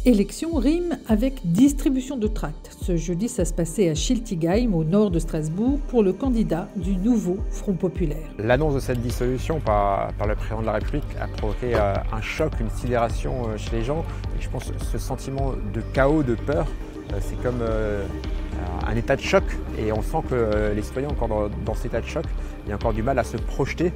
Élection rime avec distribution de tracts. Ce jeudi, ça se passait à Schiltigheim, au nord de Strasbourg, pour le candidat du nouveau Front populaire. L'annonce de cette dissolution par le président de la République a provoqué un choc, une sidération chez les gens. Et je pense que ce sentiment de chaos, de peur, c'est comme un état de choc. Et on sent que les citoyens, encore dans cet état de choc, il y a encore du mal à se projeter.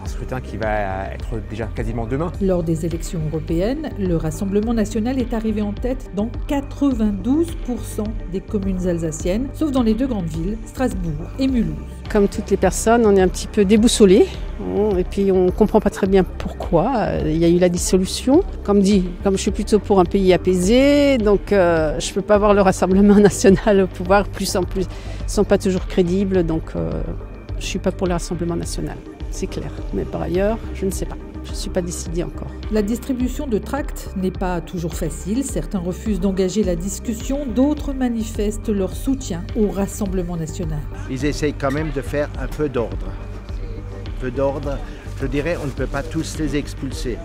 Un scrutin qui va être déjà quasiment demain. Lors des élections européennes, le Rassemblement national est arrivé en tête dans 92% des communes alsaciennes, sauf dans les deux grandes villes, Strasbourg et Mulhouse. Comme toutes les personnes, on est un petit peu déboussolés et puis on ne comprend pas très bien pourquoi. Il y a eu la dissolution. Comme je suis plutôt pour un pays apaisé, donc je ne peux pas voir le Rassemblement national au pouvoir. Plus en plus, ils ne sont pas toujours crédibles, donc je ne suis pas pour le Rassemblement national. C'est clair. Mais par ailleurs, je ne sais pas. Je ne suis pas décidée encore. La distribution de tracts n'est pas toujours facile. Certains refusent d'engager la discussion, d'autres manifestent leur soutien au Rassemblement national. Ils essayent quand même de faire un peu d'ordre. Un peu d'ordre, je dirais, on ne peut pas tous les expulser.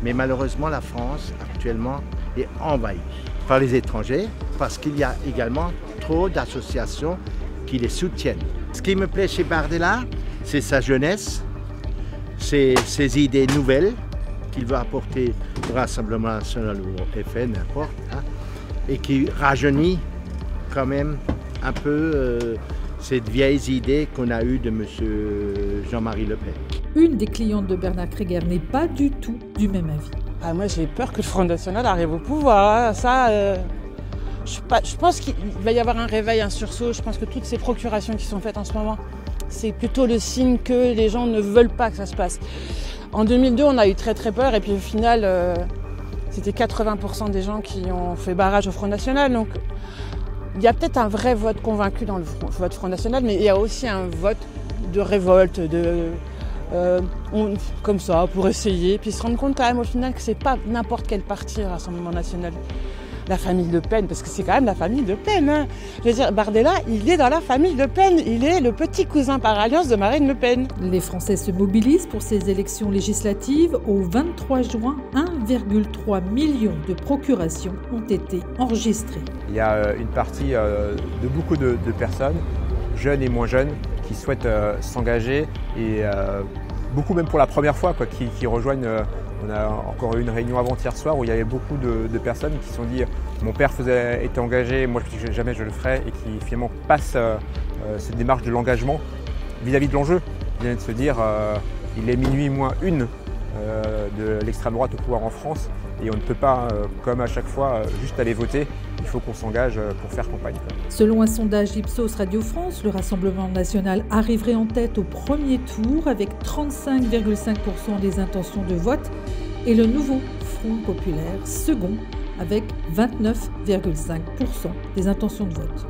Mais malheureusement, la France, actuellement, est envahie par les étrangers parce qu'il y a également trop d'associations qui les soutiennent. Ce qui me plaît chez Bardella, c'est sa jeunesse, c'est ses idées nouvelles qu'il veut apporter au Rassemblement national ou au FN, n'importe, et qui rajeunit quand même un peu cette vieille idée qu'on a eue de M. Jean-Marie Le Pen. Une des clientes de Bernard Kriegler n'est pas du tout du même avis. Moi j'ai peur que le Front national arrive au pouvoir. Je pense qu'il va y avoir un réveil, un sursaut. Je pense que toutes ces procurations qui sont faites en ce moment, c'est plutôt le signe que les gens ne veulent pas que ça se passe. En 2002, on a eu très très peur et puis au final, c'était 80% des gens qui ont fait barrage au Front national. Donc il y a peut-être un vrai vote convaincu dans le vote Front national, mais il y a aussi un vote de révolte, comme ça, pour essayer, puis se rendre compte quand même au final que c'est pas n'importe quel parti, le Rassemblement national. La famille Le Pen, parce que c'est quand même la famille Le Pen. Hein. Je veux dire, Bardella, il est dans la famille Le Pen. Il est le petit cousin par alliance de Marine Le Pen. Les Français se mobilisent pour ces élections législatives. Au 23 juin, 1,3 million de procurations ont été enregistrées. Il y a une partie de beaucoup de personnes, jeunes et moins jeunes, qui souhaitent s'engager et beaucoup même pour la première fois, qui rejoignent. On a encore eu une réunion avant-hier soir où il y avait beaucoup de personnes qui se sont dit « mon père était engagé, moi jamais je le ferai » et qui finalement passent cette démarche de l'engagement vis-à-vis de l'enjeu. Ils viennent de se dire il est minuit moins une de l'extrême droite au pouvoir en France et on ne peut pas, comme à chaque fois, juste aller voter. Il faut qu'on s'engage pour faire campagne. Selon un sondage Ipsos Radio France, le Rassemblement national arriverait en tête au premier tour avec 35,5% des intentions de vote et le nouveau Front populaire second avec 29,5% des intentions de vote.